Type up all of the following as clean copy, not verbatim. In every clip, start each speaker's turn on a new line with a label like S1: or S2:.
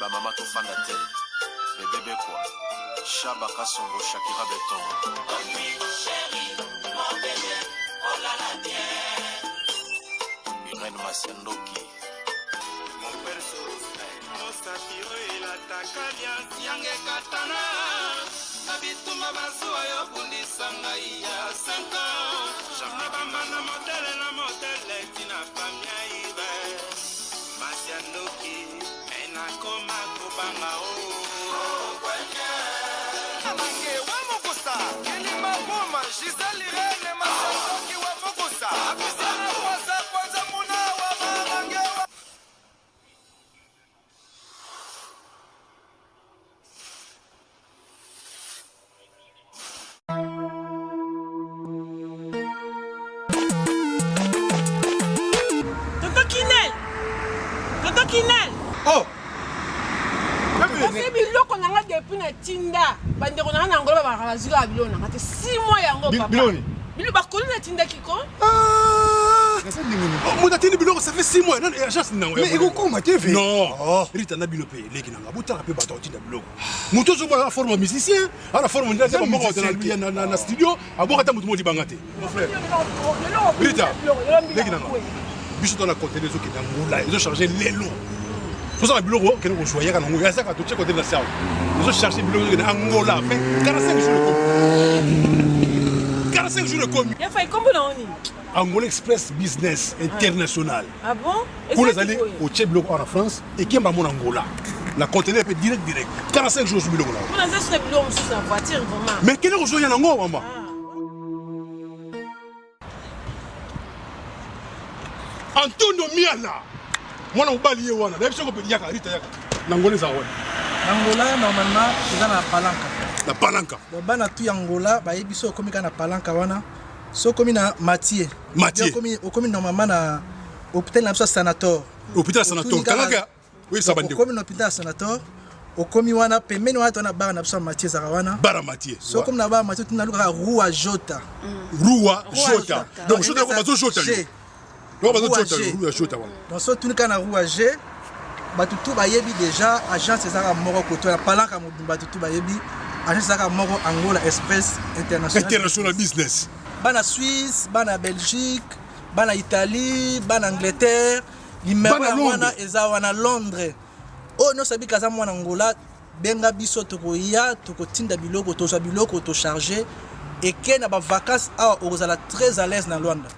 S1: ba mama to fanda te. Bébé quoi. Chaba Kasongo Shakira Beton. Oh oui, chérie, mon bébé, oh là là, bien. Irène Masiandoki. Mon perso, mon satiro et la takalia, Siange Katana. Nabituma Basua, Yobundi Sangaïa, 5 ans. Jamaba Mana modèle, la modèle, Tina Famia Ibe. Masiandoki, Ena Koma Kobanga, oh.
S2: Oh!
S3: C'est biloko nanga depuis na tinda. Bande ko nanga ngolo ba bazika biloko nanga te 6 mois yango papa.
S2: Biloni.
S3: Bilo ba kolu na tinda kiko?
S2: Ah! Mon atteint biloko ça fait 6 mois. Non, agence nango.
S4: Mais iko koma te ve.
S2: Non. Rita na biloko leki nanga. Bota pe bato tinda biloko. Muto zo ba forme musicien, ala forme ndeza ba moko na studio, aboka ta mutu modi bangate. Mon frère. Rita. Leki nanga. Biso dans la côté des autres qui n'ont ils ont chargé les lots. Tout ça le bureau que nous choisir quand on y a ça quand tu côté de la salle. Ils ont cherché le bureau de Angola fait 45 jours de 45 jours de commis.
S3: Il a fait combien d'années?
S2: Angola Express Business International.
S3: Ah bon?
S2: Pour les aller au Tchèque en France et qui m'a mon Angola. La conteneur est direct 45 jours sur le bureau là.
S3: On a ça sur le bureau sur la voiture vraiment.
S2: Mais quel est le jour y en Angola maman? Antonio Miala. Moi, on balie wana. D'ailleurs, je peux dire Rita yaka. N'Angola ça ouais.
S4: Angola normalement c'est dans la palanca.
S2: La palanca.
S4: Donc bana tu Angola ba yebiso komi kana palanca wana. So komi na Mathieu.
S2: Mathieu.
S4: Komi normalement na hôpital na sanator.
S2: Hôpital sanator. Kalaka. Oui, ça bande.
S4: Komi na hôpital sanator. Okomi wana pembeni wana tona bara na biso Mathieu zakawana.
S2: Bara Mathieu.
S4: So komi na bara Mathieu tuna luka Rua Jota.
S2: Rua Jota. Donc Jota ko bazo Jota. Donc so tout kana rouage batutu bayebi déjà agence ezaka moko koto na palanka modumba tutu bayebi agence ezaka moko Angola Express International Business
S4: bana Suisse bana Belgique bana Italie bana Angleterre numéro wana eza wana Londres oh no sabi kaza mwana Angola benga biso tokoya tokotinda biloko toza biloko to charger et que na ba vacances a ozala très à l'aise na Luanda.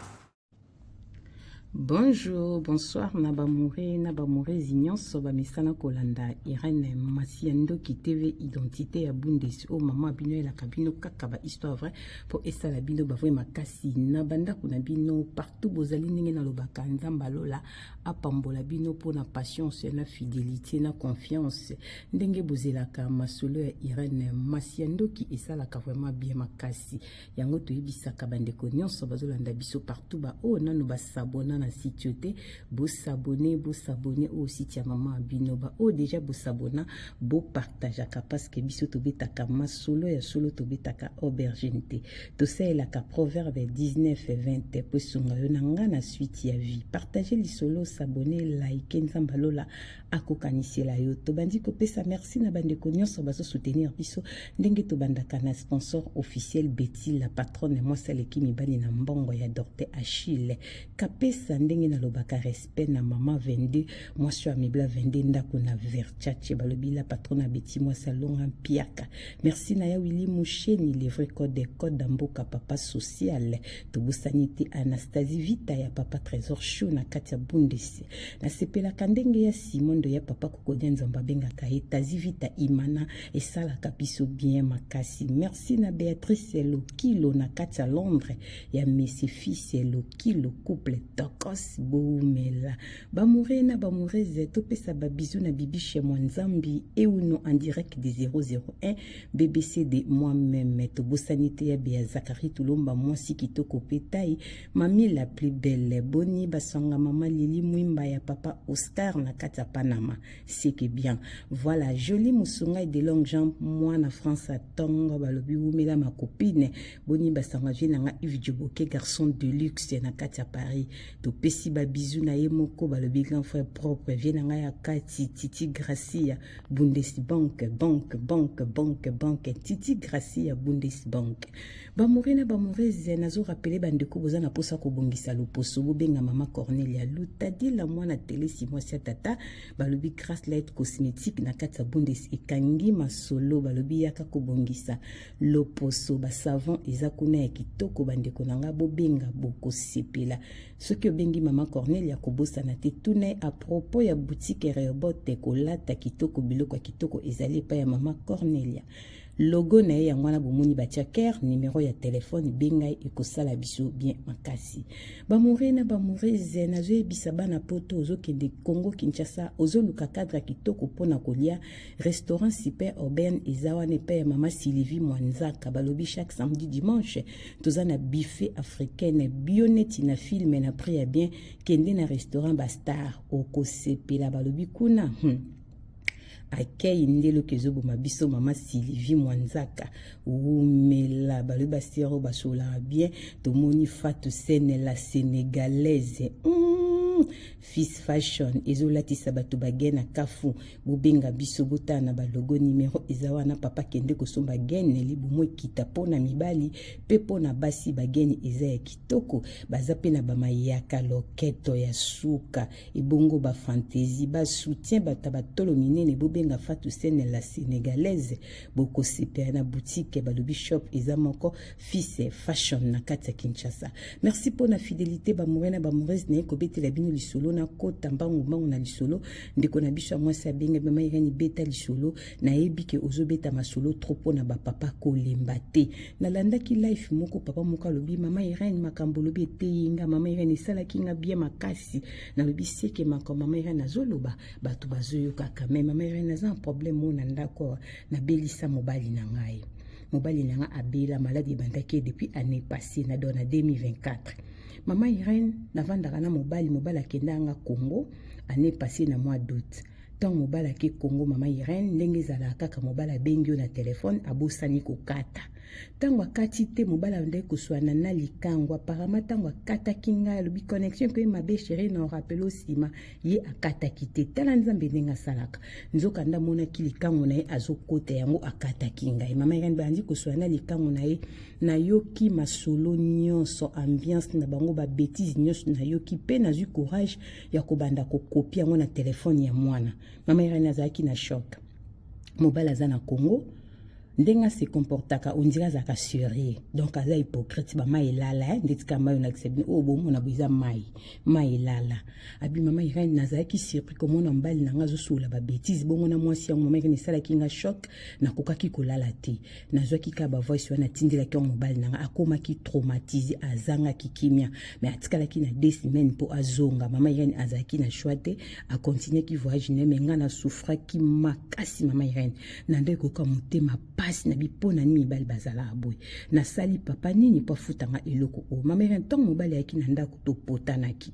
S5: Bonjour, bonsoir, Nabamore Zignon, Soba Messana Kolanda, Irène Masiandoki TV, identité à Bundes, oh maman Bino et la cabine, Kakaba, histoire vraie, pour Essa la Bino, Bavoué Makasi, Nabanda Kunabino, partout, Bozali Ningena Lobaka, Nzambalola, Apambola Bino, pour la patience, la fidélité, la confiance, Ndenge Bozelaka, Masolo et Irène Masiandoki, Essa la vraiment bien Makasi, Yango Toibisa Kabande Konyon, Sobazolanda Biso partout, ba, oh, Nanoba Sabona, na sitioté bo s'abonner au site ya maman Binoba oh déjà bo s'abonner bo partager parce que biso to betaka masolo ya solo to betaka aubergine to c'est la ka proverbe 19 et 20 pour songa yonanga na suite ya vie partager li solo s'abonner like nzambalola akokanisi la yo to bandi ko pesa merci na bande ko nyonso baso soutenir biso ndenge to bandaka na sponsor officiel Betty la patronne moi celle qui mi bani na mbongo ya Dorte Achille kapesa ndenge na lobaka respect na mama 22 moi sur amibla 22 ndako na verchache balobi la patronne Betty moi salon en piaka merci na ya Willy Moucheni les vrais code d'amboka papa social to sanité Anastasie Vita ya papa trésor chou na katia bundesi na sepela kandenge ya Simondo ya papa kokodia nzamba benga ka etazi Vita imana et sala kapiso bien makasi merci na Béatrice Lokilo na katia Londres ya Messi fils Lokilo couple tokos boumela bamurena bamureze topesa ba bisou na bibi chez moi nzambi et uno en direct de 001 BBC de moi-même to sanité ya Bea Zakari Tulomba moi si kitoko petai mami la plus belle boni basanga mama Lili Mwimba ya papa Oscar na kata Panama c'est que bien voilà joli musunga de longue jambe moi na France à tongo balobi umela ma copine boni basanga vie na Yves Djoboke garçon de luxe na kata Paris topesi babizu na ye moko balobi grand frère propre vie na ngai ya kati Titi Gracia Bundesbank banque Titi Gracia Bundesbank bamorena bamoreze nazo rappeler bandeko boza na posa kobongisa loposo bobenga mama Cornelia Lutadi la mwana télé Simon sia tata balobi Grace Light Cosmétique na kati ya Bundes ekangi masolo balobi yaka kobongisa loposo ba savon eza kuna ya kitoko bandeko nanga bobenga bokosepela soki obengi mama Cornelia kobosana te tuna a propos ya boutique Rehoboth kolata kitoko biloko ya kitoko ezali pa ya mama Cornelia logo na ye ya mwana bomoni batia ker numéro ya telefone bengai ekosala biso bien makasi bamorena bamoreze nazo ebisa bana poto ozokende Congo Kinshasa ozoluka cadre kitoko pona kolia restaurant super urbain ezawane pa ya mama Sylvie Mwanzaka balobi chaque samedi dimanche toza na buffet africaine bioneti na film na prix ya bien kende na restaurant Bastar okosepela balobi kuna akei ndelo kezobo mabiso mama Sylvie Mwanzaka umela baluba sero basola bien tomoni Fatou Sene la sénégalaise Fils Fashion ezolatisa bato bagena kafu bobenga biso botana balogo numéro ezawana papa kende kosomba gene libumo kita pona mibali pe pona basi bageni eza ya kitoko baza pe na bamayaka loketo ya suka ebongo ba fantaisie ba soutien batabatolo minene bobenga Fatou Sene la sénégalaise boko super na boutique balobi shop eza moko Fils Fashion na kati ya Kinshasa. Merci pour la fidélité ba morena ba morese na ekobetela bino lisolo na kota mbangu na lisolo ndeko na biso mwasi abenge mama ireni beta lisolo na ebike ozobeta masolo trop na ba papa kolemba te nalandaki life moko papa moko alobi mama ireni makambo lobi eteyinga mama ireni sala kinga bien makasi na lobi seke makambo mama ireni azoloba bato bazoyoka kame mama ireni aza un problème mona ndako na belisa mobali na ngai mobali na nga abela maladi bandaki depuis année passée na dona 2024 Maman Irene navandaka na mobali akenda nga Congo année passée na mois d'août. Tant mobali ke Congo Maman Irene ndenge ezala kaka mobali bengi na telefone abosani kokata. Tango akati te mobali ndenge koswana na likango apparemment tango akata kinga lobi connexion ko mabe chérie na rappel osima ye akata kite tala nzambe ndenge salaka. Nzoka nda mona kilikango na ye azokota yango akata kinga. Maman Irene bandi koswana likango na ye na yoki masolo nyonso ambiance na bango ba bêtise nyonso na yoki pe na zu courage ya kobanda ko kopia yango na telefone ya mwana. Maman Irene azaki na choc. Mobile aza na Congo ndenga se comportaka ondira zaka sérieux donc aza hypocrite ba mai lala ndetika mai na accepte o bomo na biza mai lala abi mama Irene nazaki surpris comme on mbali na ngazo sula ba bêtise bongo na mwasi yango mama Irene sala kinga choc na kokaki kolala te nazwaki ka ba voice wana tindila ki mobile na akoma ki traumatisé azanga kikimia mais atikala ki na 2 semaines po azonga mama Irene azaki na choite a continuer ki voyage ne menga na souffra ki makasi mama Irene na ndeko ka mutema na bipona ni mibali bazala aboy na sali papa nini pa futanga eloko o mama Irene tant mobali yaki na ndako to potanaki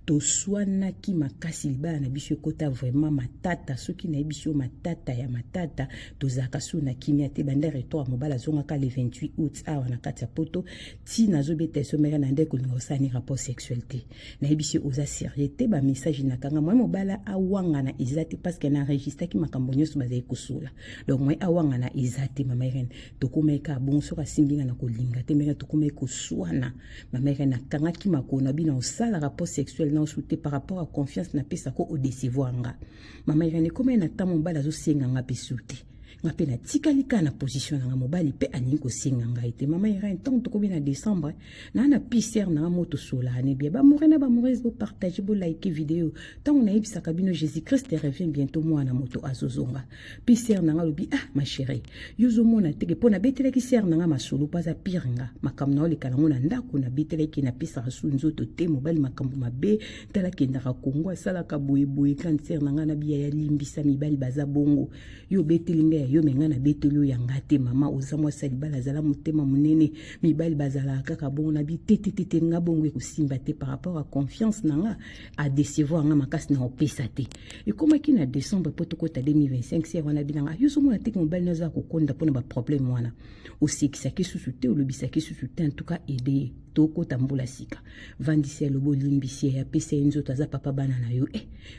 S5: to swanaki makasi libala na biso kota vraiment matata soki na biso matata ya matata to zaka suna kimia te banda retour mobali zonga ka le 28 août awa na kati ya poto ti nazo beta so mera na ndeko ngosani rapport sexualité na biso oza sérieux te ba message na kanga moi mobali awanga na ezati parce que na registre ki makambo nyoso bazai kusula donc moi awanga na ezati Mama Irene tokomeka bonso ka simbinga na kolinga te mera tokomeka swana Mama Irene kangaki makona bina osala rapport sexuel na osute par rapport à confiance na pesa ko odecevoir nga Mama Irene comme na tamo bala zo senga nga pesute nga pe na tikalika na position na mobali pe alingi kosenga ngai te Mama Irene tant to na décembre na PCR na moto sola ne bien ba morena ba morese bo partager bo like vidéo tant na yebisa kabino Jésus Christ revient bientôt moi na moto azozonga PCR na lobi ma chérie yuzo mona teke pona betele ki ser na masolo pas a piringa makam na oleka na ndako na betele ki na pesa sunzo to te mobali makambo mabe tala kenda ka Kongo sala ka boye cancer na biya ya limbisa mibali baza bongo yo betele yo menga na betelo ya ngate mama oza mwasi libala azala motema monene mibali bazala kaka bongo na bi tete nga bongo ekosimba te par rapport à confiance nanga a décevoir nga makasi na opesa te ekomaki na décembre po tokota 2025 si wana binanga yo so mona te mobali naza kokonda mpona baproblème wana osekisaki susu te olobisaki susu te en tout cas aider tokota mbula sika vandisi ya lobo limbisi ya pesa nzoto aza papa bana na yo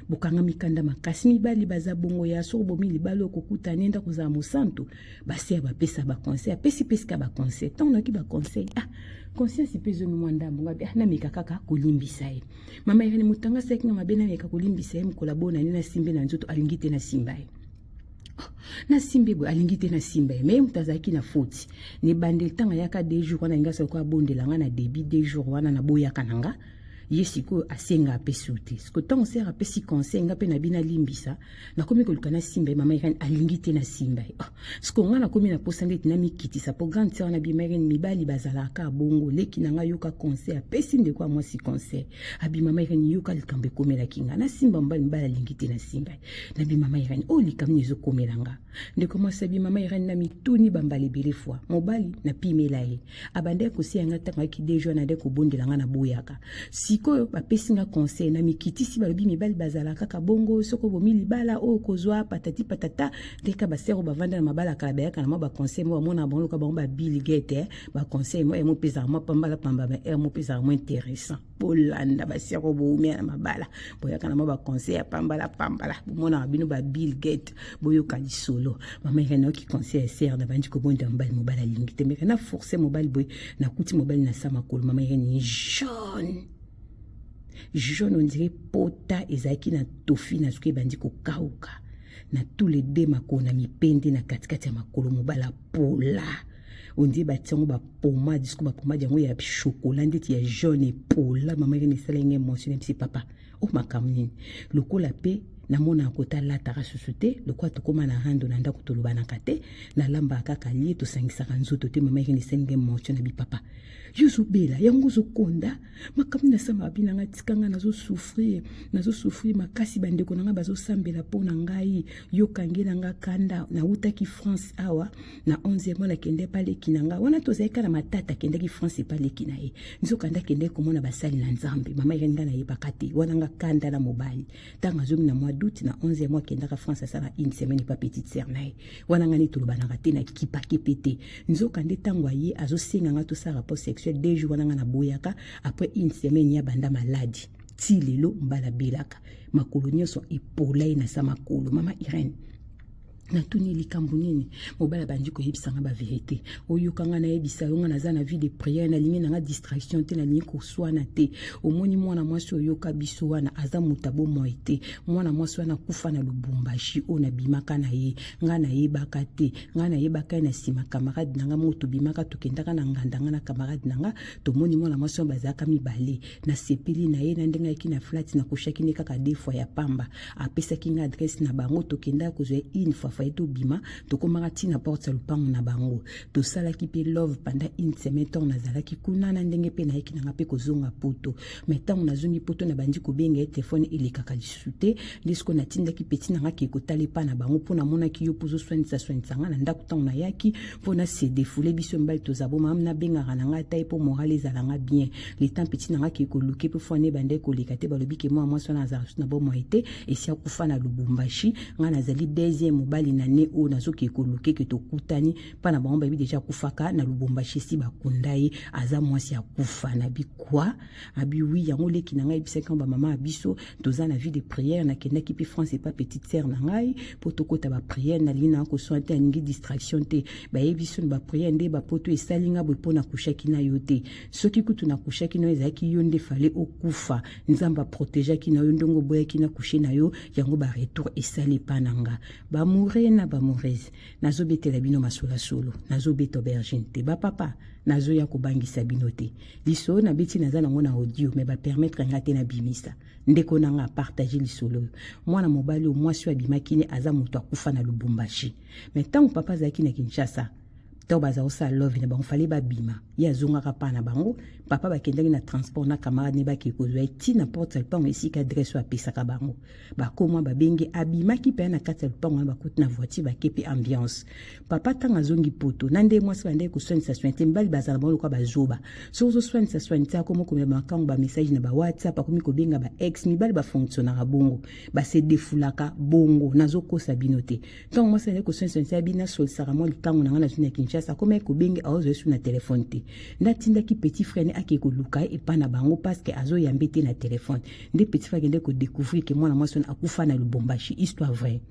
S5: bokanga mikanda makasi mibali baza bongo ya so bomi libalo kokuta nenda kozala mosantu basi ya bapesa baconseil apesi pesika baconseil ntango naki baconseil conscience ipezo ni mwanda munga na mika kaka kolimbisa ye mama yene mutanga seki na mabena mika kolimbisa ye mukola bona nina simbe na nzoto alingite na simba ye na simbe bo alingite na simba ye me mutazaki na foti ni bande tanga yaka 2 jours wana ngasa ko abondelanga na débit 2 jours wana na boya kananga yesiko asenga apesute siko tango sera apesi conseil nga pe na bina limbisa na komi koluka na simba mama yene alingite na simba siko nga na komi na posande tina mikitisa po grande sœur na bima yene mibali bazalaka bongo leki nanga yoka conseil apesi ndeko moi si conseil abi mama yene yoka likambe komela kinga na simba mbali mbala alingite na simba na bi mama yene o likamni zo komelanga ndeko moi sabi mama yene na mituni bambale bele fois mobali na pimela ye abande ko si anga tanga ki dejo na de ko bondelanga na boyaka sikoyo bapesinga conseil na mikitisi balobi mibali bazala kaka bongo soko bomi libala o kozwa patati patata deka basero bavanda na mabala kala bayaka na ba conseil mo mona bongo ka bango ba Bill Gates ba conseil mo mo pesa mo pambala pamba ba mo pesa mo intéressant bolanda basero bomi na mabala boyaka na ba conseil ya pambala mona bino ba Bill Gates boyoka lisolo mama yana ki conseil ser na bandi ko bonda mbali mobala lingite me na forcer mobile boy na kuti mobile na sama kolo mama yana jaune on dirait pota ezaki na tofi na suke bandi ko kauka na tous les deux makona mipende na katikati ya makolo mobala pola on dit batango ba pomade disco ba pomade yango ya chocolat ndeti ya jaune pola mama yene salenge mentionné petit papa o makamnini lokola pe na mona kota la tara susute lokwa to koma na rando na ndako to lobana kate na lamba kaka lie to sangisaka nzoto te mama yene salenge mentionné bi papa yuzu bela yango zo konda makamna sama bina ngatikanga nazo souffrir makasi bandeko nanga bazo sambela pona ngai yo kangela nga kanda na utaki France awa na 11e mois la kende pale kinanga wana to zaika na matata kende ki France pale kinae nzo kanda kende komona basali na nzambe mama yenga na yebakati wana nga kanda na mobali tanga zomi na mois d'août na 11e mois kenda ka France sala une semaine pas petite sœur nae wana ngani to lobana kate na kipa kepete nzo kande tangwa ye azo senga nga to sa rapport sexuel 2 jours wana na boyaka après une semaine ya banda maladie ti lelo mbala belaka makolo nyonso epolai na sa makolo mama Irene na tuni likambo nini mobala bandi ko yebisanga ba vérité oyo kanga na yebisa yo na za na vie de prière na lingi na distraction te na lingi ko swana te omoni mwana mwasi oyo ka biso wana aza mutabo moite mwana mwasi wana kufa na Lubumbashi o na bimaka na ye nga na yebaka te nga na yebaka na sima camarade nanga moto bimaka to kendaka na ngandanga na camarade nanga to moni mwana mwasi bazaka mibale na sepeli na ye na ndenga ki na flat na koshaki ne kaka deux fois ya pamba apesa kinga adresse na bango to kenda ko zo une fois to bima to komaka tina porte sa lupango na bango to sala ki pe love pendant une semaine ton nazala ki kuna na ndenge pe na yeki na ngape kozonga poto metango na zongi poto na bandi ko benga telefone ile kaka lisute ndisko na tinda ki peti na ngaki ko tale pa na bango pona mona ki yo pozo soinisa nga na ndako ton na yaki pona se défouler biso mbali to zabo mam na benga na ngata e po morale zalanga bien le temps peti na ngaki ko luke pe fone bande ko lekate balobi ke moi so na za na bo moite e sia kufa na Lubumbashi nga na zali deuxième mobali na ne o nazo ke koluke ke to kutani pa na bango babi deja kufaka na Lubumbashi si bakundai aza mwasi ya kufa na bi kwa abi oui yango leki na ngai biseka ba mama biso toza na vie de prière na kenda ki pi France pas petite sœur na ngai po to kota ba prière na lina ko sointe aningi distraction te ba yebiso ba prière nde ba poto esalinga bo pona kushaki na yote soki kutu na kushaki no ezaki yonde fale okufa nzamba protéger ki na yo ndongo boya ki na kushe na yo yango ba retour esali pananga ba mourir na ba mauvaise nazo betela bino masola solo nazo beto aubergine te ba papa nazo ya kobangisa bino te liso na beti naza nango na audio me ba permettre ngate na bimisa ndeko nanga partager lisolo mwana mobali o mwasi wa bimakine aza moto akufa na Lubumbashi mais tant papa zaki na Kinshasa to baza osala love na bango fale babima ye azongaka pa na bango papa bakendaki na transport na camarade ne baki kozwa ti na porte ya lupango esika adresse oyo apesaka bango bakoma babenge abimaki mpe na kati ya lupango na bakuti na voiture bakepe ambiance papa ntango azongi poto na nde mwasi bandeki koswanisa swani te mibali bazala bango lokwa bazoba soki ozoswanisa swani te akoma komela makango bamessage na bawhatsapp akomi kobenga baex mibali bafonctionnaka bongo base defulaka bongo nazokosa bino te ntango mwasi bandeki koswanisa swani te abina solisaka mwa likango na nga na zuni ya kinshasa akoma ekobenge aozwa esu na telefone te ndatindaki petit frère ne ake koluka epa na bango parceke azoyambe te na telefone nde petit frère akende kodécouvrir ke mwana mwasi wana akufa na Lubumbashi histoire vraie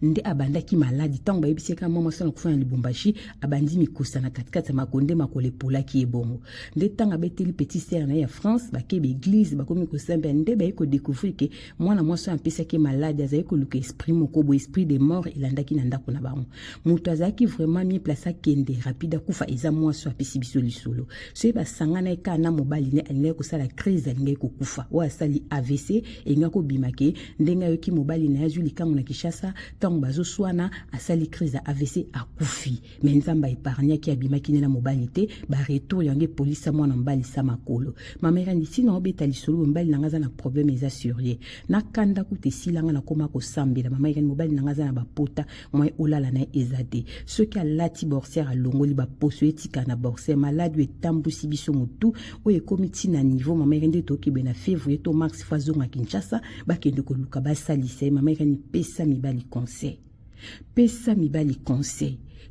S5: nde abandaki maladi ntango bayebisi eka mwa mwasi wana akufa na Lubumbashi abandi mikosa na katikati ya makonde makolo epolaki ebongo nde ntango abeteli petit sere na ye ya France bakebe église bakomi kosemba nde baye kodécouvrir ke mwana mwasi wana apesaki maladi azali koluka esprit moko bo esprit de mort elandaki na ndako na bango moto azalaki vraiment mie place akende rapide akufa eza mwasi apesi biso lisolo soki basangana eka na mobali ne alingaki kosala crise alingaki kokufa oyo asali AVC elingaki kobima ke ndenge ayoki mobali na ye azwi likango na Kinshasa ntango bazoswana asali crise ya AVC akufi me nzambe epargnaki abimaki nde na mobali te baretour yango epolisa mwana mobali sa makolo mamera ndisi na obeta lisolo mobali nanga aza na problème eza sur ye nakanda kuta esilanga nakoma kosambela mama irene mobali nanga aza na bapota mwa olala na ye eza te soki alati borsiere alongoli baposo etika na borsiere maladi etambusi biso motu oyo ekomi ntina niveau mama irene nde tokebe na février to mars fo azonga Kinshasa bakende koluka basalisa ye mama irene pesa mibali conseil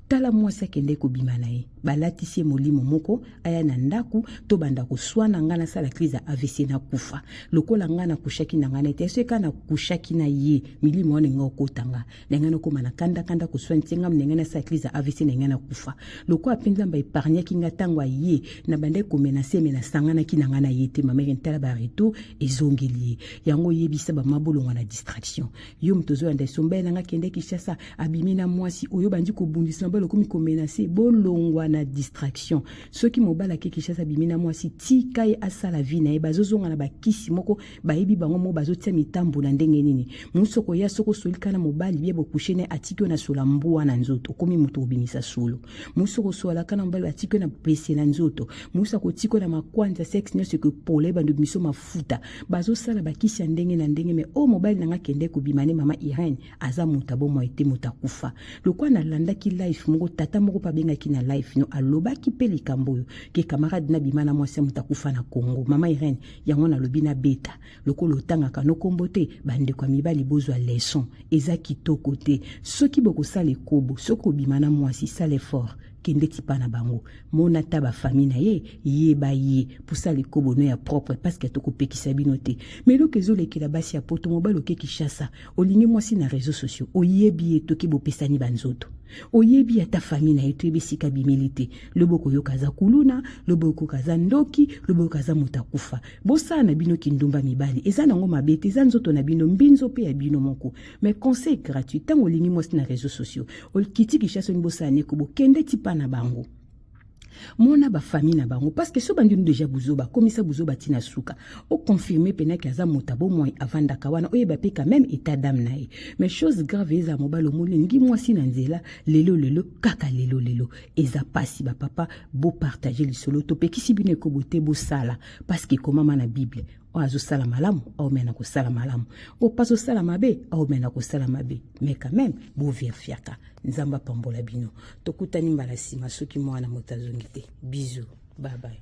S5: tala mwasi akende kobima na ye balatisi molimo moko aya na ndaku to banda koswana nga nasala crise ya AVC na kufa lokola nga na kushaki na nga na ete soki na kushaki na ye milimo wana nga okotanga ndenge nakoma na kanda koswani te nga ndenge nasala crise ya AVC na nga na kufa lokola mpe nzambe epargnaki nga ntango aye na bande komenase me nasanganaki na nga na ye te mamere ntala baretour ezongeli ye yango oyebisa bamabolongwa na distraction yo moto ozoyanda esombai nanga kende Kinshasa abimi na mwasi oyo bandi kobundisa lokomi komenase bolongwa na distraction soki mobala ke Kinshasa bimina mwasi tika ye asala vie na ye bazozonga na bakisi moko bayebi bango mo bazotia mitambo na ndenge nini musoko ya soko solika na mobali bie bokushe ne atiko na sola mbuwa na nzoto komi muto obimisa solo musoko sola kana mobali atiko na pese na nzoto musako tiko na makwanja sex nyose ke pole bando miso mafuta bazosala bakisi ya ndenge na ndenge me o mobali nanga kende kobimane mama Irene aza mutabo mo ete mutakufa lokwa na landaki life moko tata moko pa bengaki na life no alobaki pe likambo oyo ke camarade na bimana mwasi mutakufa na Congo mama Irene yango na lobi na beta lokolo tangaka no kombo te bande kwa mibali bozwa leçon eza kitoko te soki bokosala ekobo soko bimana mwasi sale fort kende tipa na bango mona taba famille na ye ba ye pusala ekobo no ya propre parce que toko pekisa bino te mais lo kezo lekela basi ya poto mobalo ke Kinshasa olingi mwasi na réseaux sociaux oyebi etoki bopesani banzoto oyebi ata famille na eto ebesika bimilite loboko yo kaza kuluna loboko kaza ndoki loboko kaza mutakufa bosa na bino kindumba mibali eza nango mabete eza nzoto na bino mbinzo pe ya bino moko mais conseil gratuit tango lingi mwasi na réseaux sociaux olkiti Kinshasa ni bosa ne kubo kende tipa na bango mona ba famille na bango parce que so bandi déjà buzoba komisa buzoba tina suka o confirmer pena kaza motabo moi avanda kawana oyeba pe quand même état d'âme nae mais chose grave eza mobalo moli ngi mwasi na nzela lelo kaka lelo eza pasi ba papa bo partager le solo to pe kisi bine ko bote bo sala parce que comment na bible o azo sala malamu o mena ko sala malamu o paso sala mabe o mena ko sala mabe mais quand même bo vérifiaka nzamba pambola bino tokutani mbala sima soki mwana motazongi te bisous bye bye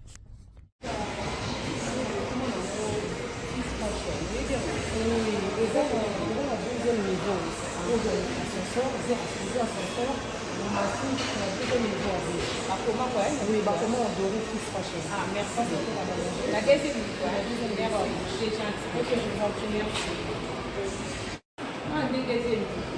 S3: Ah, merci beaucoup. La deuxième fois, c'est gentil. Ok, je vous en prie, merci. Ah, deuxième fois.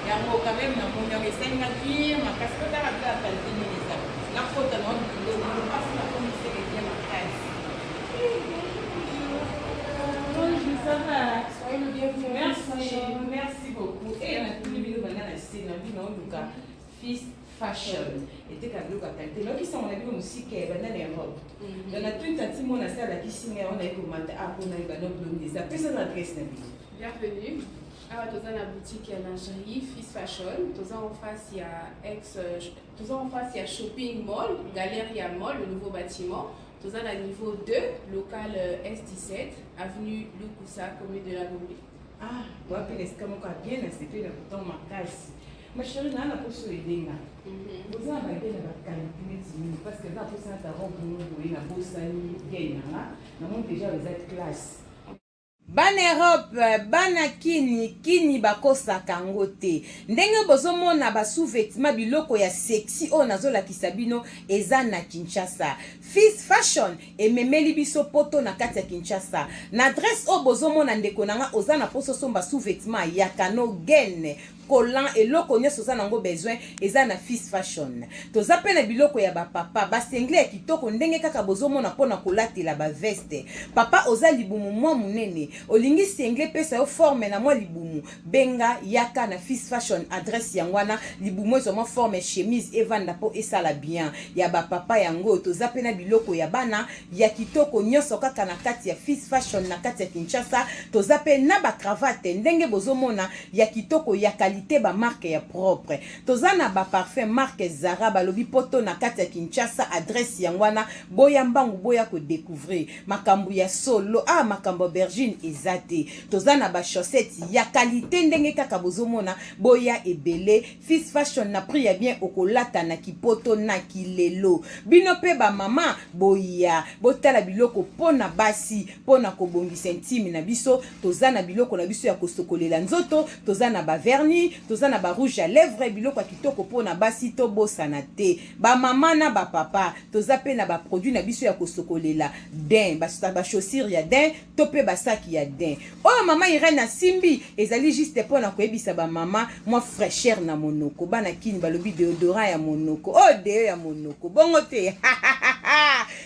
S3: Yango quand même na mon yango senga bien ma casque ta la qualité ni ça la faute non le passe la commission est bien ma caisse bonjour ça va soyez le bienvenu merci beaucoup et on a tous les vidéos oluka fils fashion eteka biloko ya qualité lokisa mona bino mosika ebanda na Europe donc na tout tanti mona asalakisi ngai wana ekomata mpona ebanda biloko eza pesa na adresse na bino.
S6: Bienvenue. Alors, dans la boutique lingerie Fils Fashion, en face il y a Shopping Mall, Galeria Mall, le nouveau bâtiment. Dans à niveau 2, local S17, avenue Lukusa, commune de la Gombe.
S3: Ah, vous appelez ce comme quoi bien, c'était le bouton marquage. Ma chérie, on a pour les dégâts. Vous avez la qualité parce que là, pour ça, tu as rencontré la bosse, déjà les autres classes.
S5: Bana Europe, bana kini bakosaka ngo te. Ndenge bozomona ba sous-vêtements biloko ya sexy o nazolakisa bino eza na Kinshasa. Fils Fashion ememeli biso poto na kati ya Kinshasa. Na adresse o bozomona ndeko nanga oza na poso somba sous-vêtements ya kano gene collant eloko nyonso oza nango besoin eza na Fils Fashion. Toza pe na biloko ya ba papa ba sengle ya kitoko ndenge kaka bozomona pona kolatela ba veste. Papa oza libumu mwa munene olingi sengle pesa yo forme na mwa libumu benga yaka na Fils Fashion adresse yangwana libumu ezo mwa forme chemise evanda po esala bien ya ba papa yango toza pe na biloko ya bana ya kitoko nyonso kaka na kati ya Fils Fashion na kati ya Kinshasa toza pe na ba cravate ndenge bozomona ya kitoko ya qualité ba marque ya propre toza na ba parfum marque Zara balobi poto na kati ya Kinshasa adresse yangwana boya mbangu boya ko découvrir makambu ya solo makambo bergine ezate toza na ba chaussettes ya qualité ndenge kaka bozomona boya ebele Fils Fashion na prix ya bien okolata na kipoto na kilelo bino pe ba mama boya botala biloko pona basi pona kobongisa intime na biso toza na biloko na biso ya kosokolela nzoto toza na ba vernis toza na ba rouge à lèvres biloko ya kitoko pona basi to bosana te ba mama na ba papa toza pe na ba produit na biso ya kosokolela din ba chaussures ya din to pe ba sac ya din oh mama Irene na simbi ezali juste pona koyebisa ba mama moi fraîcheur na monoko bana kini balobi déodorant ya monoko oh deo ya monoko bongo te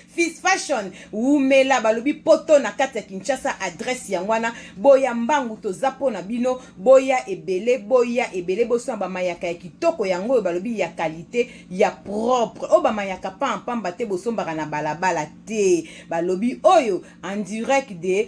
S5: Fils Fashion umela balobi poto na kati ya Kinshasa adresse yangwana boya mbangu toza pona bino boya ebele boso ba mayaka ya kitoko yango balobi ya qualité ya propre o ba mayaka pamba te boso mbaka na balabala te balobi oyo en direct de